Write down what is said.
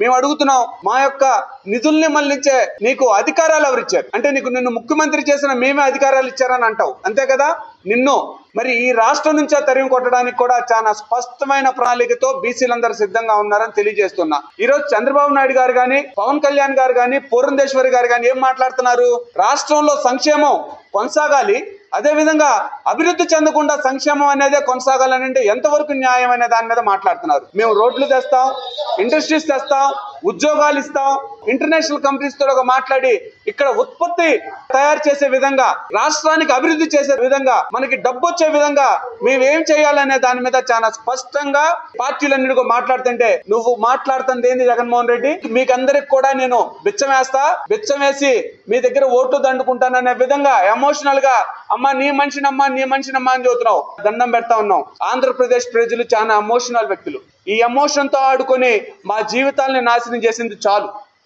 మేము అడుగుతున్నాం, మా యొక్క నిధుల్ని మళ్లించే నీకు అధికారాలు ఎవరిచ్చారు? అంటే నిన్ను ముఖ్యమంత్రి చేసిన మేమే అధికారాలు ఇచ్చారని అంటావు, అంతే కదా? నిన్ను మరి ఈ రాష్ట్రం నుంచే తరిమి కొట్టడానికి కూడా చాలా స్పష్టమైన ప్రణాళికతో బీసీలందరూ సిద్ధంగా ఉన్నారని తెలియజేస్తున్నా. ఈ రోజు చంద్రబాబు నాయుడు గారు గాని, పవన్ కళ్యాణ్ గారు గాని, పూరంధేశ్వరి గారు గాని ఏం మాట్లాడుతున్నారు? రాష్ట్రంలో సంక్షేమం కొనసాగాలి, అదే విధంగా అభివృద్ధి చెందకుండా సంక్షేమం అనేదే కొనసాగాలని అంటే ఎంతవరకు న్యాయం అనే దాని మీద మాట్లాడుతున్నారు. మేము రోడ్లు తెస్తాం, ఇండస్ట్రీస్ తెస్తాం, ఉద్యోగాలు ఇస్తాం, ఇంటర్నేషనల్ కంపెనీస్ తో మాట్లాడి ఇక్కడ ఉత్పత్తి తయారు చేసే విధంగా, రాష్ట్రానికి అభివృద్ధి చేసే విధంగా, మనకి డబ్బు వచ్చే విధంగా మేమేం చేయాలనే దాని మీద చాలా స్పష్టంగా పార్టీలన్నిటికీ మాట్లాడుతుంటే నువ్వు మాట్లాడుతుంది ఏంది జగన్మోహన్ రెడ్డి? మీకందరికి కూడా నేను బిచ్చం వేస్తా, బిచ్చం వేసి మీ దగ్గర ఓట్లు దండుకుంటాననే విధంగా ఎమోషనల్ గా అమ్మా నీ మనిషినమ్మా అని చెబుతున్నావు. దండం పెడతా ఉన్నాం. ఆంధ్రప్రదేశ్ ప్రజలు చాలా ఎమోషనల్ వ్యక్తులు. ఈ ఎమోషన్ తో ఆడుకొని మా జీవితాలని నాశనం చేసింది చాలు.